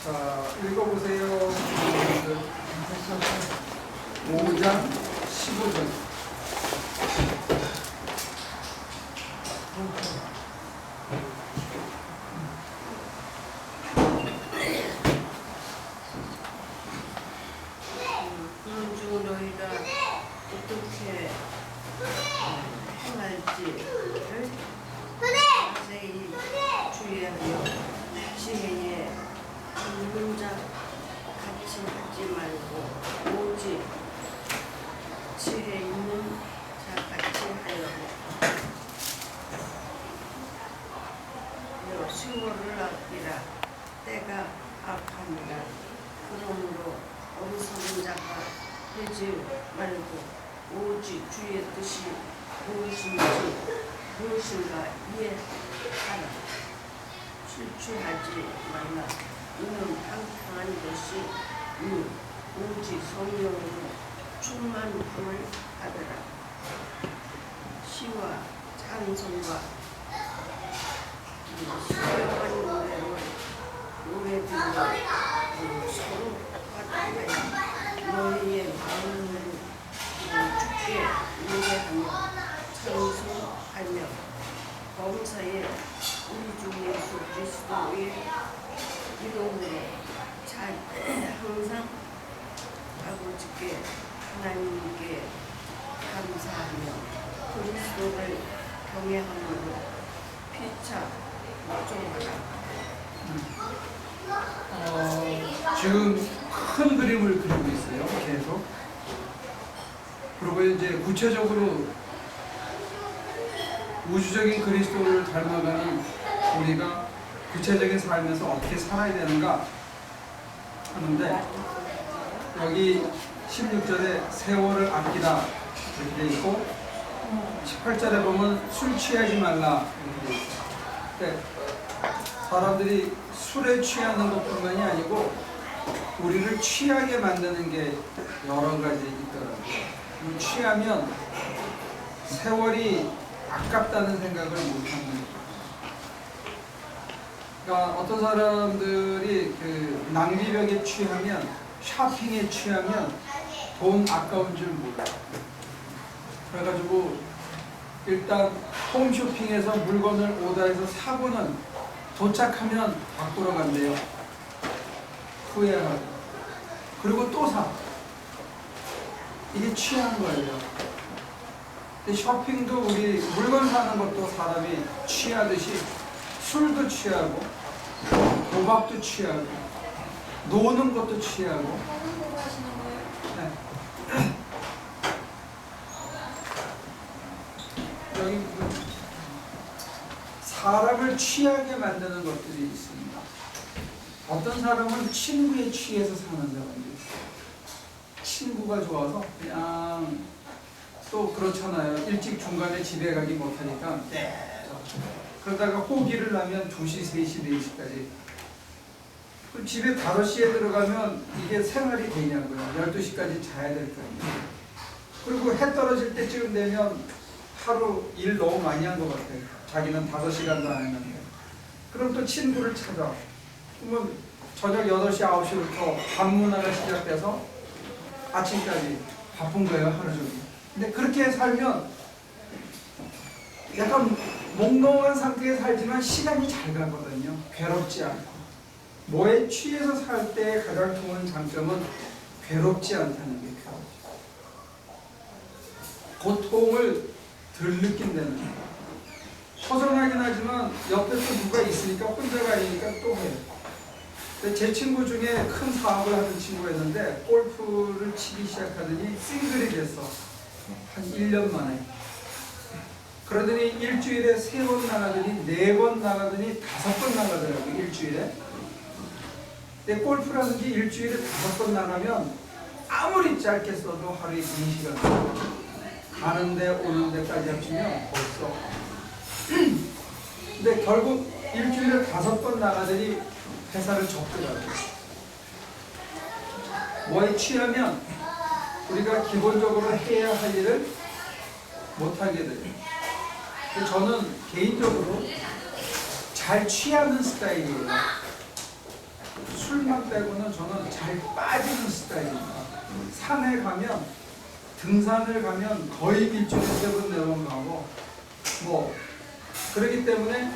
자, 읽어보세요. 5장 15절. 그런 중 너희가 어떻게 행할지를 자세히 주의하여 지혜에 있는 자 같이 하지 말고 오직 지혜 있는 자 같이 하여 세월을 아끼라. 때가 악하니라. 그러므로 어리석은 자가 되지 말고 오직 주의 뜻이 무엇인가 이해하라. 실추하지 말라. 이는 평평한 것이 오직 성령으로 충만함을 받으라. 시와 찬송과 수려한 노래로 서로 화답하여 너희의 마음을 주께 노래하며 찬송하며 범사에 우리 주 예수 그리스도의 이름으로 항상 아버지께 하나님께 감사하며 그리스도를 경외함으로 피차 목종하라. 지금 큰 그림을 그리고 있어요. 계속. 그리고 이제 구체적으로 우주적인 그리스도를 닮아가는 우리가 구체적인 삶에서 어떻게 살아야 되는가 하는데, 여기 16절에 세월을 아끼라 이렇게 되어 있고 18절에 보면 술 취하지 말라 이렇게 되어 있어요. 네. 사람들이 술에 취하는 것뿐만이 아니고 우리를 취하게 만드는 게 여러 가지 있더라고요. 취하면 세월이 아깝다는 생각을 못합니다. 그러니까 어떤 사람들이 그 낭비벽에 취하면, 쇼핑에 취하면 돈 아까운 줄 몰라요. 그래가지고 일단 홈쇼핑에서 물건을 오다해서 사고는 도착하면 바꾸러 간대요. 후회하고. 그리고 또 사. 이게 취한 거예요. 근데 쇼핑도 우리 물건 사는 것도 사람이 취하듯이 술도 취하고 도박도 취하고 노는 것도 취하고. 네. 여기 사람을 취하게 만드는 것들이 있습니다. 어떤 사람은 친구에 취해서 사는 사람도 있어요. 친구가 좋아서 그냥, 또 그렇잖아요. 일찍 중간에 집에 가기 못하니까 그러다가 호기를 나면 2시, 3시, 4시까지. 그럼 집에 5시에 들어가면 이게 생활이 되냐고요. 12시까지 자야 될 거 아니에요. 그리고 해 떨어질 때쯤 되면 하루 일 너무 많이 한 것 같아요. 자기는 5시간도 안 했는데. 그럼 또 친구를 찾아. 그러면 저녁 8시, 9시부터 밥 문화가 시작돼서 아침까지 바쁜 거예요, 하루 종일. 근데 그렇게 살면 약간 몽롱한 상태에 살지만 시간이 잘 가거든요. 괴롭지 않고. 뭐에 취해서 살 때 가장 좋은 장점은 괴롭지 않다는 게 괴롭죠. 고통을 덜 느낀다는 거예요. 허전하긴 하지만 옆에 또 누가 있으니까 혼자가 아니니까 또 해요. 제 친구 중에 큰 사업을 하는 친구가 있는데 골프를 치기 시작하더니 싱글이 됐어. 한 1년 만에. 그러더니 일주일에 3번 나가더니 4번 나가더니 5번 나가더라고요. 일주일에. 근데 골프라는 게 일주일에 5번 나가면 아무리 짧게 써도 하루에 2시간 가는데 오는 데까지 합치면 벌써. 근데 결국 일주일에 5번 나가더니 회사를 접더라고요. 뭐에 취하면 우리가 기본적으로 해야 할 일을 못하게 돼요. 저는 개인적으로 잘 취하는 스타일이에요. 술만 빼고는 저는 잘 빠지는 스타일입니다. 산에 가면, 등산을 가면 거의 일주일에 3번, 4번 가고, 그렇기 때문에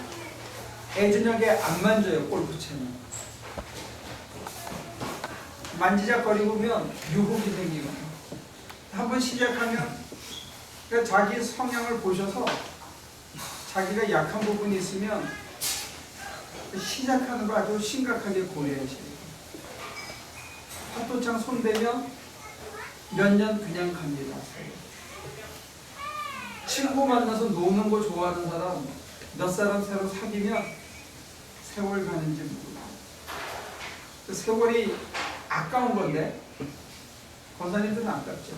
애저녁에 안 만져요, 골프채는. 만지작거리면 유혹이 생기거든요. 한번 시작하면, 그러니까 자기 성향을 보셔서 자기가 약한 부분이 있으면 시작하는 거 아주 심각하게 고려하셔야 돼요. 화토창 손대면 몇 년 그냥 갑니다. 친구 만나서 노는 거 좋아하는 사람, 몇 사람 새로 사귀면 세월 가는지 모르고. 그 세월이 아까운 건데, 권사님들은 아깝죠.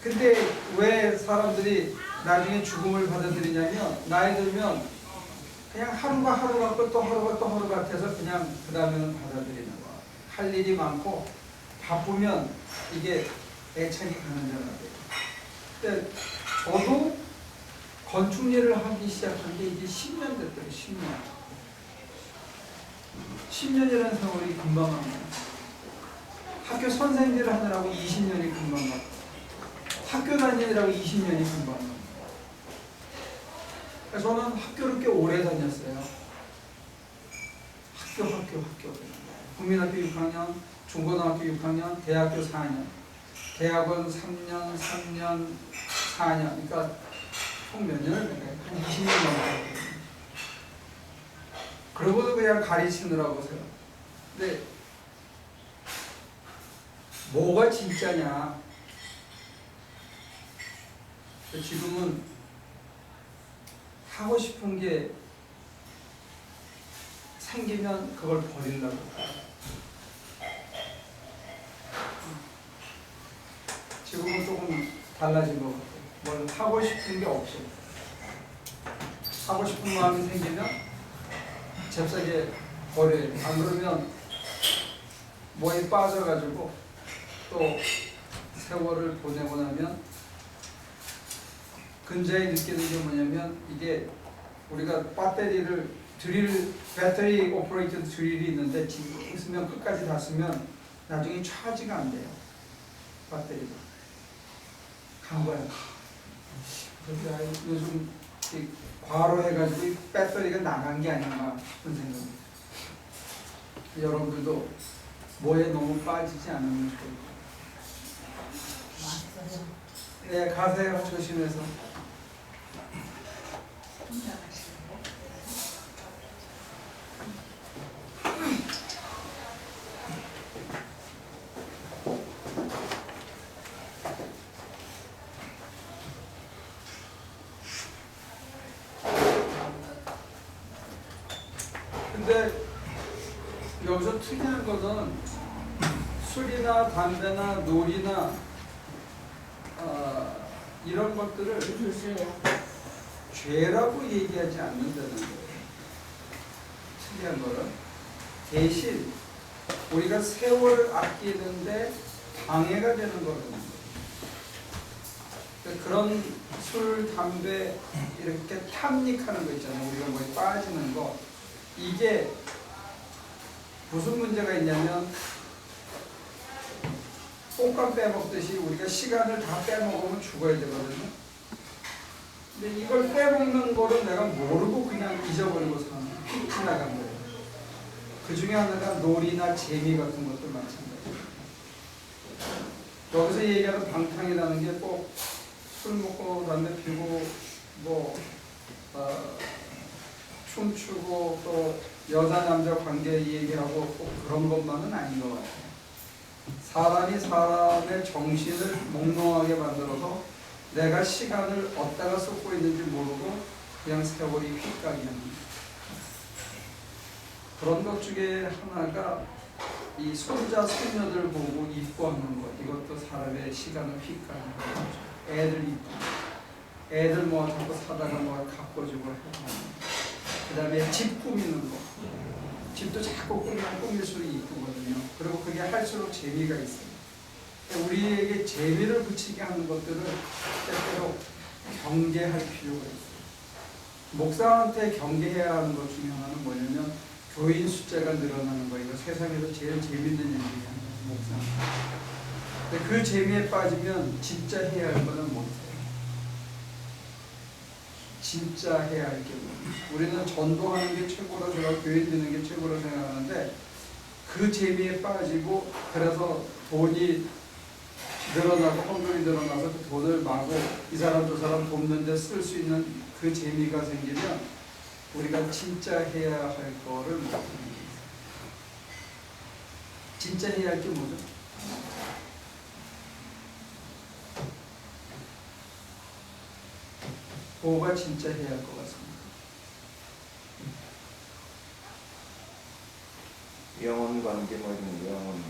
근데 왜 사람들이 나중에 죽음을 받아들이냐면, 나이 들면 그냥 하루가 하루 같고 또 하루가 또 하루 같아서 그냥 그 다음에는 받아들이는 거야. 할 일이 많고 바쁘면 이게 애착이 가는 자가 돼요. 근데 저도 건축 일을 하기 시작한 게 이제 10년 됐더라고요. 10년이라는 세월이 금방 갑니다. 학교 선생님을 하느라고 20년이 금방 가고, 학교 다니느라고 20년이 금방 가고. 저는 학교를 꽤 오래 다녔어요. 학교. 국민학교 6학년, 중고등학교 6학년, 대학교 4년, 대학원 3년, 4년. 그러니까 총 몇 년을 했나요? 한 20년 넘게. 그러고도 그냥 가르치느라고 세요. 근데 뭐가 진짜냐? 지금은 하고 싶은 게 생기면 그걸 버리려고. 지금은 조금 달라진 것 같아요. 뭘 하고 싶은 게 없어. 하고 싶은 마음이 생기면 잽싸게 버려요. 안 그러면 뭐에 빠져가지고 또 세월을 보내고 나면 근자에 느끼는 게 뭐냐면, 이게 우리가 배터리 오퍼레이터드 드릴이 있는데 징 쓰면 끝까지 다 쓰면 나중에 차지가 안 돼요. 배터리가 간 거야. 그래서 요즘 과로해가지고 배터리가 나간 게 아닌가 싶은 생각입니다. 여러분들도 뭐에 너무 빠지지 않으면 좋을 거예요. 네, 가세요. 조심해서. 근데 여기서 특이한 것은 술이나 담배나 놀이나 이런 것들을 죄라고 얘기하지 않는다는 거예요. 특이한 거는 대신 우리가 세월을 아끼는데 방해가 되는 거거든요. 그런 술, 담배 이렇게 탐닉하는 거 있잖아요. 우리가 뭐에 빠지는 거. 이게 무슨 문제가 있냐면, 꽃감 빼먹듯이 우리가 시간을 다 빼먹으면 죽어야 되거든요. 근데 이걸 빼먹는 거를 내가 모르고 그냥 잊어버리고 사는, 휙 지나간 거예요. 그 중에 하나가 놀이나 재미 같은 것도 마찬가지예요. 여기서 얘기하는 방탕이라는 게 꼭 술 먹고 담배 피고 춤추고 또 여자 남자 관계 얘기하고 꼭 그런 것만은 아닌 것 같아요. 사람이 사람의 정신을 몽롱하게 만들어서 내가 시간을 어디다가 쏟고 있는지 모르고 그냥 세월이 휙가게 합니다. 그런 것 중에 하나가 이 손자 손녀들 보고 이뻐하는 것, 이것도 사람의 시간을 휙가게 하는 거죠. 애들 이쁘고, 애들 뭐 자꾸 사다가 뭐 갖고 주고 하고, 그 다음에 집 꾸미는 거, 집도 자꾸 꾸밀 수는 이쁘거든요. 그리고 그게 할수록 재미가 있어요. 우리에게 재미를 붙이게 하는 것들을 때때로 경계할 필요가 있어요. 목사한테 경계해야 하는 것 중에 하나는 뭐냐면, 교인 숫자가 늘어나는 거. 이거 세상에서 제일 재밌는 일이야, 목사. 근데 그 재미에 빠지면 진짜 해야 할 거는 못해. 진짜 해야 할 게 뭐. 우리는 전도하는 게 최고라 생각, 교회 드는 게 최고라 생각하는데 그 재미에 빠지고 그래서 돈이 늘어나고 헌금이 늘어나서 그 돈을 마구 이 사람 저 사람 돕는 데 쓸 수 있는 그 재미가 생기면 우리가 진짜 해야 할 거를 못합니다. 진짜 해야 할 게 뭐죠? 뭐가 진짜 해야 할 것 같습니다. 영혼 관계 뭐 이런 영혼.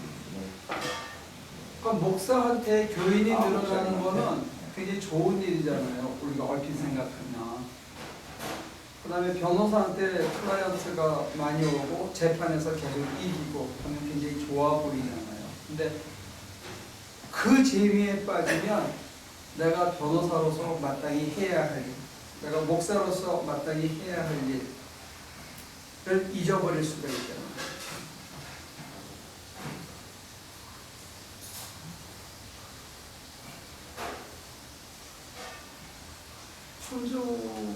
그러니까 목사한테 교인이 늘어나는 목사님한테. 거는 굉장히 좋은 일이잖아요. 우리가 얼핏 생각하면. 그 다음에 변호사한테 클라이언트가 많이 오고 재판에서 계속 이기고 하면 굉장히 좋아 보이잖아요. 근데 그 재미에 빠지면 내가 변호사로서 마땅히 해야 할 일, 내가 목사로서 마땅히 해야 할 일을 잊어버릴 수가 있잖아요. 순수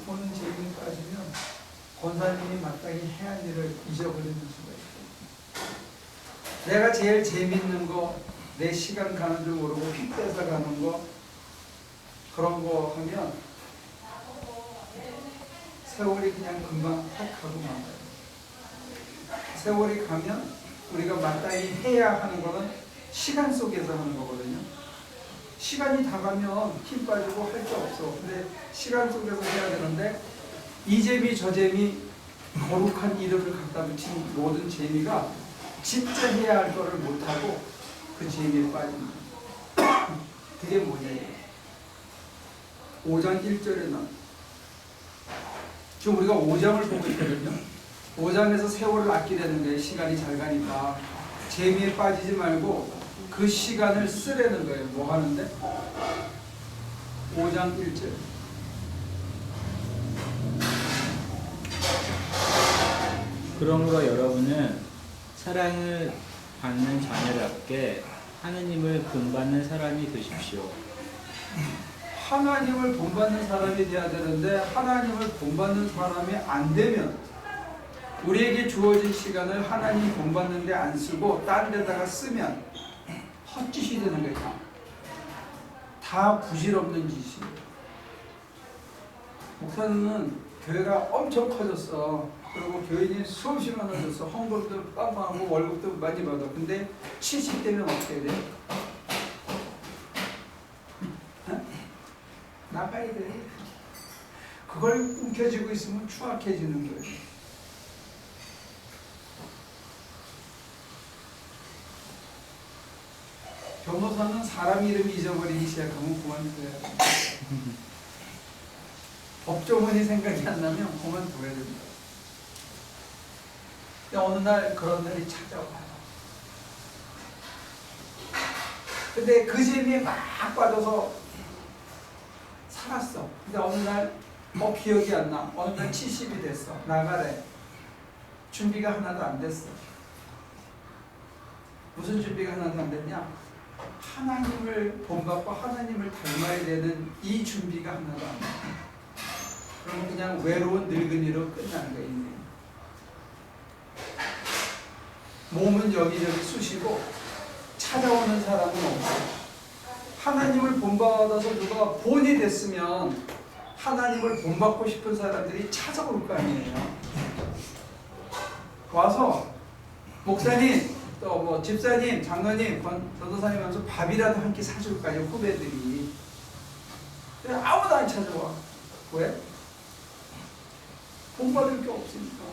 보는 재미에 빠지면 권사님이 마땅히 해야 할 일을 잊어버리는 수가 있어요. 내가 제일 재밌는 거, 내 시간 가는 줄 모르고 피 뺏어 가는 거, 그런 거 하면 세월이 그냥 금방 확 하고 말아요. 세월이 가면 우리가 마땅히 해야 하는 거는 시간 속에서 하는 거거든요. 시간이 다 가면 힘 빠지고 할 게 없어. 근데 시간 속에서 해야 되는데 이 재미 저 재미 거룩한 이름을 갖다 붙인 모든 재미가 진짜 해야 할 거를 못하고 그 재미에 빠집니다. 그게 뭐냐? 5장 1절에는 지금 우리가 5장을 보고 있거든요. 5장에서 세월을 아끼려는 거예요. 시간이 잘 가니까. 재미에 빠지지 말고 그 시간을 쓰려는 거예요. 뭐 하는데? 5장 1절. 그러므로 여러분은 사랑을 받는 자녀답게 하느님을 본받는 사람이 되십시오. 하나님을 본받는 사람이 돼야 되는데 하나님을 본받는 사람이 안 되면 우리에게 주어진 시간을 하나님 본받는 데 안 쓰고 딴 데다가 쓰면 헛짓이 되는 거예요. 다 부질없는 짓이에요. 목사는 교회가 엄청 커졌어. 그리고 교인이 수없이 많아졌어. 헌금도 빵빵하고 월급도 많이 받아. 근데 70대면 어떻게 돼? 나가야 돼. 그걸 움켜쥐고 있으면 추악해지는 거예요. 변호사는 사람 이름 잊어버리기 시작하면 그만둬야 돼. 법조문이 생각이 안 나면 그만둬야 됩니다. 근데 어느 날 그런 날이 찾아와요. 근데 그 재미에 막 빠져서 살았어. 근데 어느 날 기억이 안 나. 어느 날 70이 됐어. 나가래. 준비가 하나도 안 됐어. 무슨 준비가 하나도 안 됐냐? 하나님을 본받고 하나님을 닮아야 되는 이 준비가 하나도 안 돼. 그러면 그냥 외로운 늙은이로 끝나는 거야, 인생. 몸은 여기저기 쑤시고 찾아오는 사람은 없어. 하나님을 본받아서 누가 본이 됐으면 하나님을 본받고 싶은 사람들이 찾아올 거 아니에요. 와서 목사님, 또 뭐 집사님, 장로님, 전도사님 하면서 밥이라도 한 끼 사줄 거 아니에요, 후배들이. 근데 아무도 안 찾아와. 왜? 본받을 게 없으니까.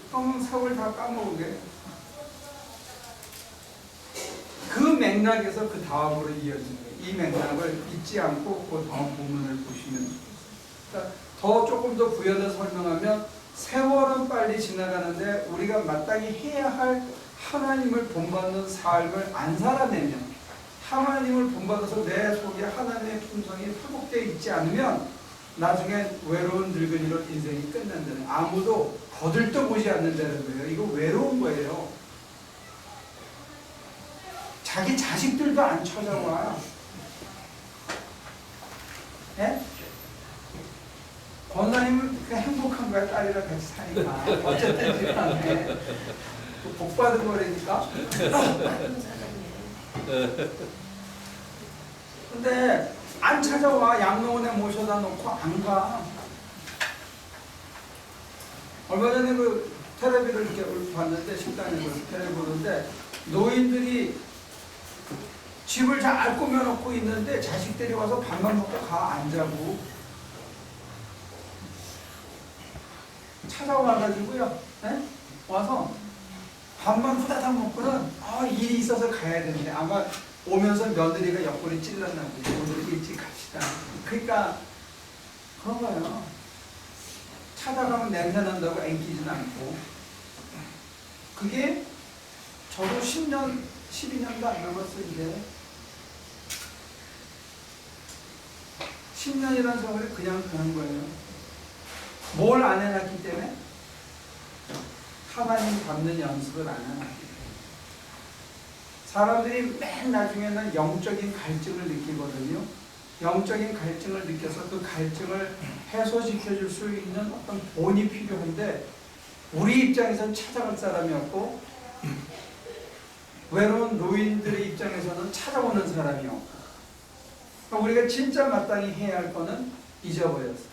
그러면 세월 다 까먹게. 그 맥락에서 그 다음으로 이어지는 거예요. 이 맥락을 잊지 않고 그 다음 부분을 보시면 좋겠어요. 그러니까 더 조금 더 부연해서 설명하면 세월은 빨리 지나가는데 우리가 마땅히 해야 할 하나님을 본받는 삶을 안 살아내면, 하나님을 본받아서 내 속에 하나님의 품성이 회복되어 있지 않으면 나중에 외로운 늙은이로 인생이 끝난다는, 아무도 거들떠보지 않는다는 거예요. 이거 외로운 거예요. 자기 자식들도 안 찾아와. 예? 권사님은 그냥 행복한 거야. 딸이랑 같이 사니까. 어쨌든 간에 복 받은 거라니까. 나쁜 사람이에요. 근데 안 찾아와. 양로원에 모셔다 놓고 안 가. 얼마 전에 그 텔레비를 이렇게 봤는데, 식당에서 텔레비 보는데 노인들이 집을 잘 꾸며놓고 있는데 자식들이 와서 밥만 먹고 가 안 자고 찾아와가지고요. 네? 와서 밥만 후다닥 먹고는 일이 있어서 가야 되는데 아마 오면서 며느리가 옆구리 찔렀나 보지. 오늘 일찍 갑시다. 그러니까 그런 거예요. 찾아가면 냄새 난다고 앵기지는 않고. 그게 저도 10년, 12년도 안 남았어요. 이제 10년이라는 세월이 그냥 가는 거예요. 뭘 안 해놨기 때문에? 하나님 닮는 연습을 안 해놨기 때문에. 사람들이 맨 나중에는 영적인 갈증을 느끼거든요. 영적인 갈증을 느껴서 그 갈증을 해소시켜줄 수 있는 어떤 본이 필요한데 우리 입장에서는 찾아갈 사람이 없고 외로운 노인들의 입장에서는 찾아오는 사람이 없고 우리가 진짜 마땅히 해야 할 거는 잊어버렸어.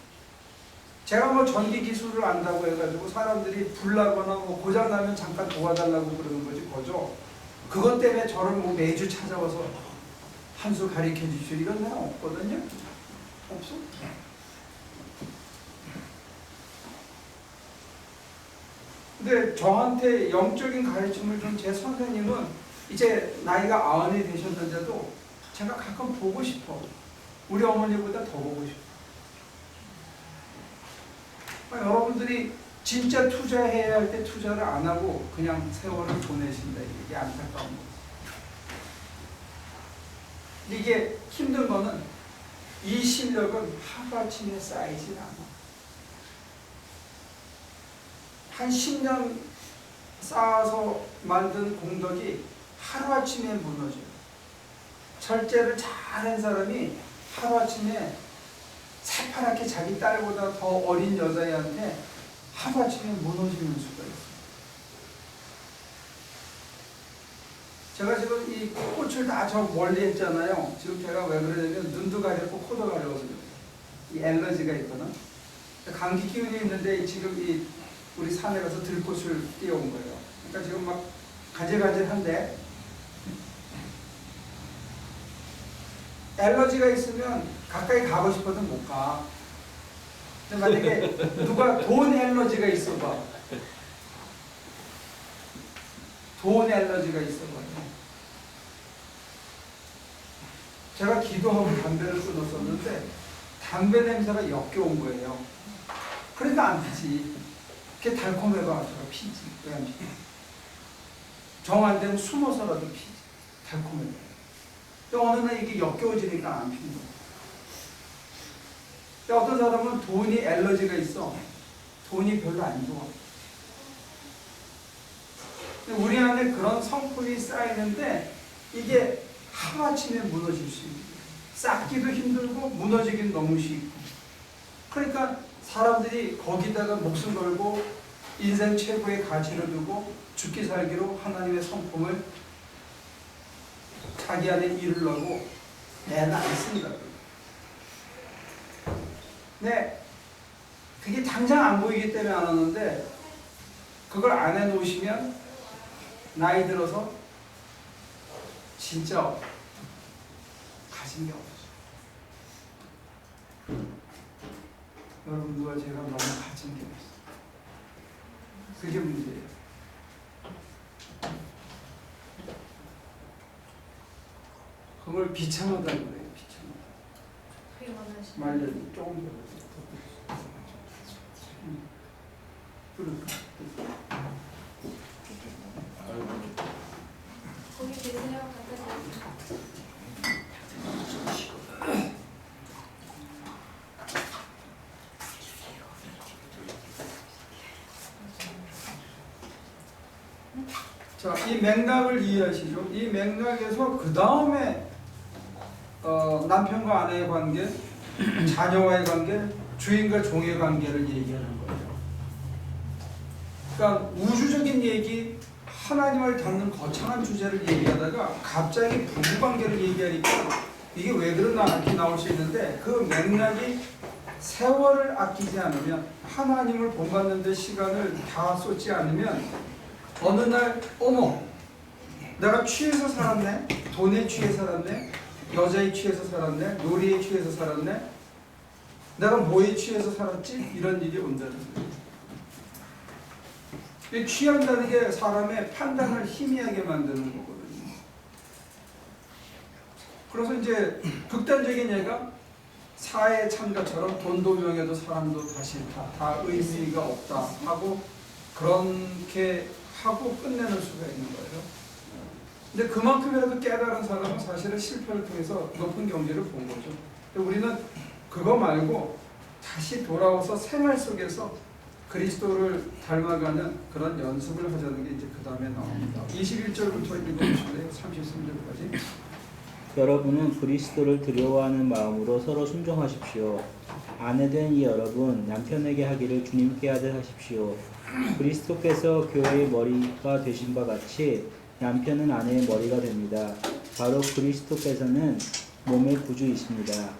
제가 뭐 전기 기술을 안다고 해가지고 사람들이 불나거나 뭐 고장나면 잠깐 도와달라고 그러는 거지 거죠. 그것 때문에 저를 뭐 매주 찾아와서 한 수 가르쳐 주실 이런 사람 없거든요. 없어. 근데 저한테 영적인 가르침을 준 제 선생님은 이제 나이가 90이 되셨는데도 제가 가끔 보고 싶어. 우리 어머니보다 더 보고 싶어. 여러분들이 진짜 투자해야 할 때 투자를 안 하고 그냥 세월을 보내신다. 이게 안타까운 거예요. 이게 힘든 거는 이 실력은 하루아침에 쌓이질 않아. 한 10년 쌓아서 만든 공덕이 하루아침에 무너져요. 절제를 잘한 사람이 하루아침에 새파랗게 자기 딸보다 더 어린 여자애한테 하루아침에 무너지는 수가 있어요. 제가 지금 이 꽃을 다 저 멀리 했잖아요. 지금 제가 왜 그러냐면 눈도 가렵고 코도 가려거든요. 이 엘러지가 있거든. 감기 기운이 있는데 지금 이 우리 산에 가서 들꽃을 띄워온 거예요. 그러니까 지금 막 가질가질한데 엘러지가 있으면 가까이 가고 싶어도 못 가. 근데 만약에 누가 돈 엘러지가 있어봐. 돈 엘러지가 있어봐. 제가 기도하고 담배를 끊었었는데 담배 냄새가 역겨운 거예요. 그러니까 안 피지. 그게 달콤해가 제가 피지. 왜 안 피지? 정 안 되면 숨어서라도 피지. 달콤해. 근데 어느 날 이게 역겨워지니까 안 피는 거예요. 근데 어떤 사람은 돈이 엘러지가 있어. 돈이 별로 안 좋아. 근데 우리 안에 그런 성품이 쌓이는데 이게 하루아침에 무너질 수 있는 거예요. 쌓기도 힘들고 무너지긴 너무 쉽고. 그러니까 사람들이 거기다가 목숨 걸고 인생 최고의 가치를 두고 죽기 살기로 하나님의 성품을 자기 안에 이루려고 애는 안 씁니다. 네, 그게 당장 안 보이기 때문에 안 하는데 그걸 안 해놓으시면 나이 들어서 진짜 가진 게 없어요. 여러분 누가 제가 너무 가진 게 없어요. 그게 문제예요. 그걸 비참하다고 그래요. 비참하다. 말려니 조금 더. 그럴까? 거기 계세요. 갖다 드릴게요. 자, 이 맥락을 이해하시죠? 이 맥락에서 그 다음에 남편과 아내의 관계, 자녀와의 관계, 주인과 종의 관계를 얘기하는 거예요. 그러니까 우주적인 얘기, 하나님을 닮는 거창한 주제를 얘기하다가 갑자기 부부관계를 얘기하니까 이게 왜 그러나 이렇게 나올 수 있는데, 그 맥락이 세월을 아끼지 않으면, 하나님을 본받는 데 시간을 다 쏟지 않으면 어느 날 어머, 내가 취해서 살았네, 돈에 취해서 살았네, 여자에 취해서 살았네, 놀이에 취해서 살았네, 내가 뭐에 취해서 살았지? 이런 일이 온다는 거예요. 이 취한다는 게 사람의 판단을 희미하게 만드는 거거든요. 그래서 이제 극단적인 예가 사회 참가처럼 돈도 명예도 사람도 다 싫다, 다 의미가 없다 하고 그렇게 하고 끝내는 수가 있는 거예요. 근데 그만큼이라도 깨달은 사람은 사실은 실패를 통해서 높은 경지를 본 거죠. 근데 우리는 그거 말고 다시 돌아와서 생활 속에서 그리스도를 닮아가는 그런 연습을 하자는 게 이제 그 다음에 나옵니다. 21절부터 읽어보실래요? 33절까지. 여러분은 그리스도를 두려워하는 마음으로 서로 순종하십시오. 아내된 이 여러분, 남편에게 하기를 주님께 하듯 하십시오. 그리스도께서 교회의 머리가 되신 바 같이 남편은 아내의 머리가 됩니다. 바로 그리스도께서는 몸의 구주이십니다.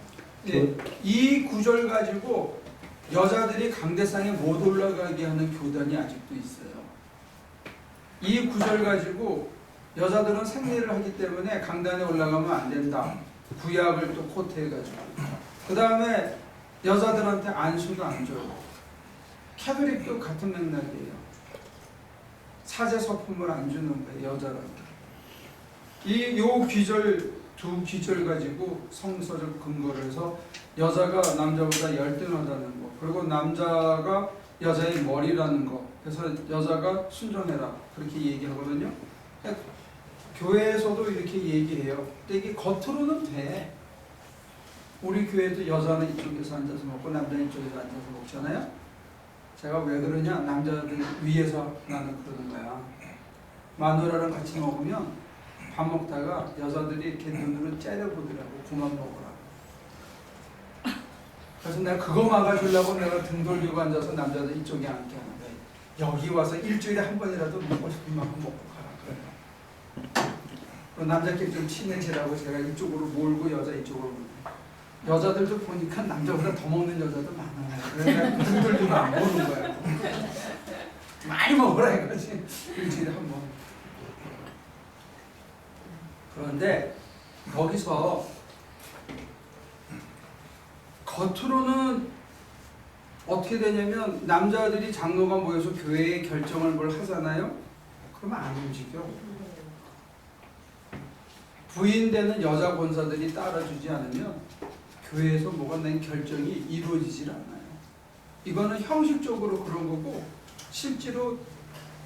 네, 이 구절 가지고 여자들이 강대상에 못 올라가게 하는 교단이 아직도 있어요. 이 구절 가지고 여자들은 생리를 하기 때문에 강단에 올라가면 안 된다. 구약을 또 코트해가지고. 그 다음에 여자들한테 안수도 안 줘요. 캐톨릭도 같은 맥락이에요. 사제 서품을 안 주는 거예요, 여자한테. 요 귀절, 두 귀절 가지고 성서적 근거를 해서 여자가 남자보다 열등하다는 거, 그리고 남자가 여자의 머리라는 거, 그래서 여자가 순종해라, 그렇게 얘기하거든요. 교회에서도 이렇게 얘기해요. 근데 이게 겉으로는 돼. 우리 교회도 여자는 이쪽에서 앉아서 먹고 남자는 이쪽에서 앉아서 먹잖아요. 제가 왜 그러냐? 남자들 위에서 나는 그러는 거야. 마누라랑 같이 먹으면 밥 먹다가 여자들이 이렇게 눈으로 째려보더라고. 그만 먹어라. 그래서 내가 그거 막아주려고 내가 등 돌리고 앉아서 남자들 이쪽에 앉게 하는 거야. 여기 와서 일주일에 한 번이라도 먹고 싶은 만큼 먹고 가라. 그래요. 남자끼리 좀 친해지라고 제가 이쪽으로 몰고 여자 이쪽으로 몰고. 여자들도 보니까 남자보다 더 먹는 여자도 많아요. 그래서 등 돌리고 안 먹는 거야. 많이 먹으라 이거지. 일주일에 한 번. 그런데 거기서 겉으로는 어떻게 되냐면 남자들이 장로가 모여서 교회에 결정을 뭘 하잖아요. 그러면 안 움직여. 부인되는 여자 권사들이 따라주지 않으면 교회에서 뭐가 낸 결정이 이루어지질 않아요. 이거는 형식적으로 그런 거고 실제로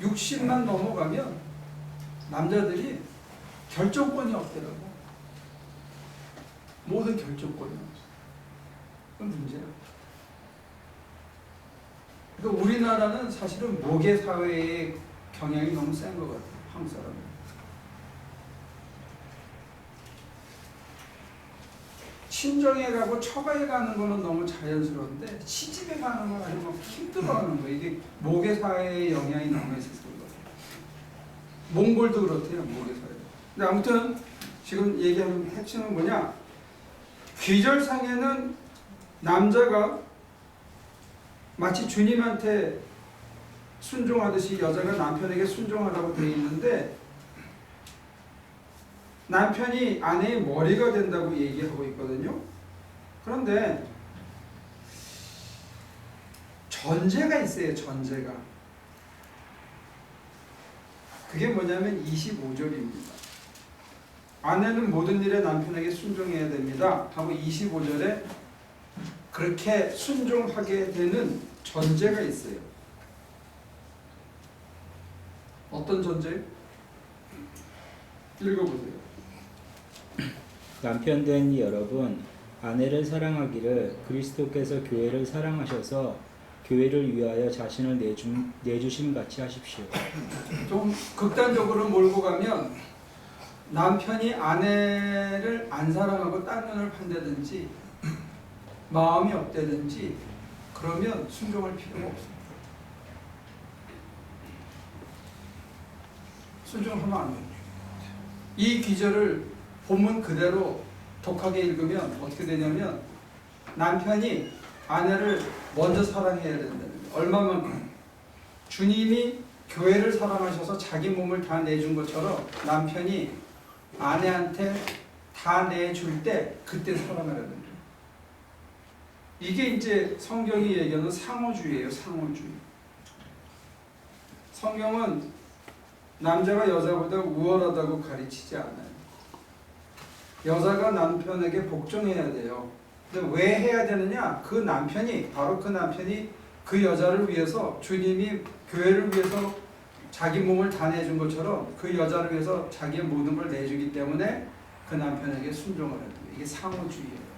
60만 넘어가면 남자들이 결정권이 없더라고. 모든 결정권이 없어. 그건 문제야. 그러니까 우리나라는 사실은 모계 사회의 경향이 너무 센 것 같아요. 한국 사람은. 친정에 가고 처가에 가는 거는 너무 자연스러운데 시집에 가는 건 아주 막 힘들어하는 거예요. 이게 모계 사회의 영향이 남아있어서 그런 거예요. 몽골도 그렇대요. 모계 사회. 근데 아무튼 지금 얘기하는 핵심은 뭐냐? 귀절상에는 남자가 마치 주님한테 순종하듯이 여자가 남편에게 순종하라고 되어 있는데 남편이 아내의 머리가 된다고 얘기하고 있거든요. 그런데 전제가 있어요. 전제가. 그게 뭐냐면 25절입니다. 아내는 모든 일에 남편에게 순종해야 됩니다. 하고 25절에 그렇게 순종하게 되는 전제가 있어요. 어떤 전제? 읽어보세요. 남편된 여러분, 아내를 사랑하기를 그리스도께서 교회를 사랑하셔서 교회를 위하여 자신을 내주심 같이 하십시오. 좀 극단적으로 몰고 가면 남편이 아내를 안 사랑하고 딴 눈을 판다든지 마음이 없다든지 그러면 순종할 필요가 없습니다. 순종하면 안 됩니다. 이 기절을 본문 그대로 독하게 읽으면 어떻게 되냐면 남편이 아내를 먼저 사랑해야 된다는 거예요. 얼마만큼? 주님이 교회를 사랑하셔서 자기 몸을 다 내준 것처럼 남편이 아내한테 다 내줄 때 그때 사랑하라는 거예요. 이게 이제 성경이 얘기하는 상호주의예요. 상호주의. 성경은 남자가 여자보다 우월하다고 가르치지 않아요. 여자가 남편에게 복종해야 돼요. 근데 왜 해야 되느냐? 그 남편이 바로 그 남편이 그 여자를 위해서 주님이 교회를 위해서 자기 몸을 다 내준 것처럼 그 여자를 위해서 자기의 모든 걸 내주기 때문에 그 남편에게 순종을 해야 돼요. 이게 상호주의예요.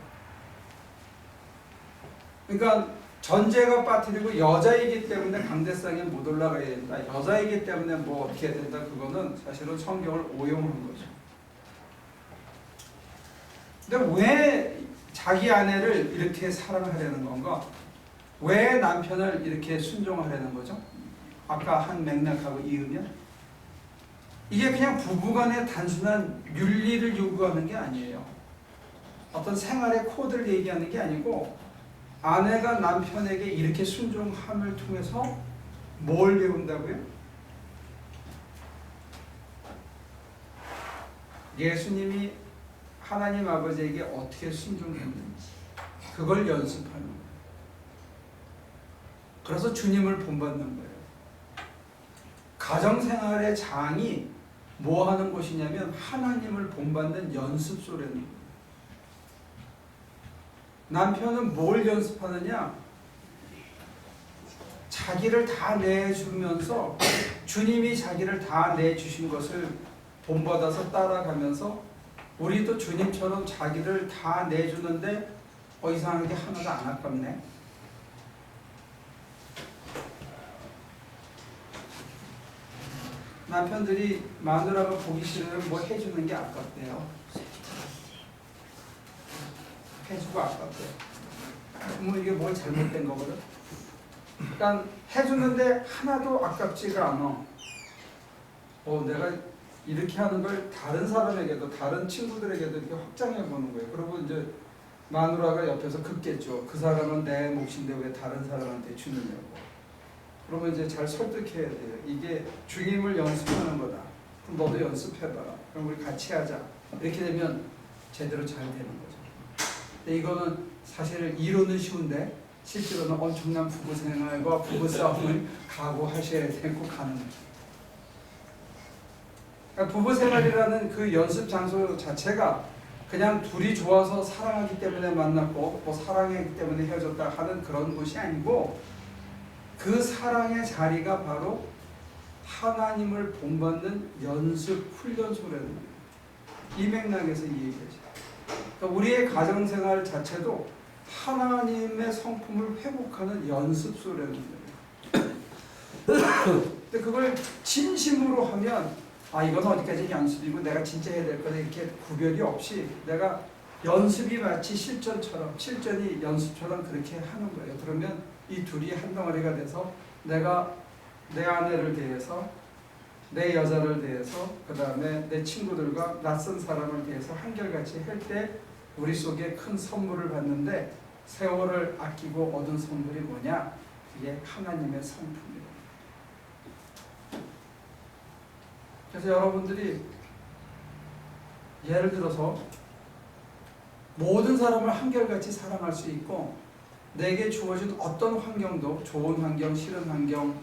그러니까 전제가 빠뜨리고 여자이기 때문에 강대상에 못 올라가야 된다. 여자이기 때문에 뭐 어떻게 해야 된다. 그거는 사실은 성경을 오용한 거죠. 근데 왜 자기 아내를 이렇게 사랑하려는 건가? 왜 남편을 이렇게 순종하려는 거죠? 아까 한 맥락하고 이으면 이게 그냥 부부간의 단순한 윤리를 요구하는 게 아니에요. 어떤 생활의 코드를 얘기하는 게 아니고 아내가 남편에게 이렇게 순종함을 통해서 뭘 배운다고요? 예수님이 하나님 아버지에게 어떻게 순종했는지 그걸 연습하는 거예요. 그래서 주님을 본받는 거예요. 가정생활의 장이 뭐 하는 곳이냐면 하나님을 본받는 연습소라는 거예요. 남편은 뭘 연습하느냐? 자기를 다 내주면서 주님이 자기를 다 내주신 것을 본받아서 따라가면서 우리도 주님처럼 자기를 다 내주는데 이상하게 하나도 안 아깝네. 남편들이 마누라가 보기 싫으면 뭐 해주는 게 아깝대요. 해주고 아깝대요. 뭐 이게 뭘 잘못된 거거든. 그러니까 해주는데 하나도 아깝지가 않아. 내가 이렇게 하는 걸 다른 사람에게도 다른 친구들에게도 이렇게 확장해 보는 거예요. 그리고 이제 마누라가 옆에서 긋겠죠. 그 사람은 내 몫인데 왜 다른 사람한테 주느냐고. 그러면 이제 잘 설득해야 돼요. 이게 주님을 연습하는 거다. 그럼 너도 연습해봐라. 그럼 우리 같이 하자. 이렇게 되면 제대로 잘 되는 거죠. 근데 이거는 사실 이론은 쉬운데 실제로는 엄청난 부부 생활과 부부 싸움을 각오하셔야 되고 가는 거죠. 그러니까 부부 생활이라는 그 연습 장소 자체가 그냥 둘이 좋아서 사랑하기 때문에 만났고 뭐 사랑하기 때문에 헤어졌다 하는 그런 곳이 아니고 그 사랑의 자리가 바로 하나님을 본받는 연습 훈련소라는 거예요. 이 맥락에서 이 얘기하죠. 그러니까 우리의 가정생활 자체도 하나님의 성품을 회복하는 연습소라는 거예요. 근데 그걸 진심으로 하면 이건 어디까지 연습이고 내가 진짜 해야 될 거다 이렇게 구별이 없이 내가 연습이 마치 실전이 연습처럼 그렇게 하는 거예요. 그러면 이 둘이 한 덩어리가 돼서 내가 내 아내를 대해서 내 여자를 대해서 그 다음에 내 친구들과 낯선 사람을 대해서 한결같이 할 때 우리 속에 큰 선물을 받는데 세월을 아끼고 얻은 선물이 뭐냐? 이게 하나님의 성품이에요. 그래서 여러분들이 예를 들어서 모든 사람을 한결같이 사랑할 수 있고 내게 주어진 어떤 환경도 좋은 환경, 싫은 환경,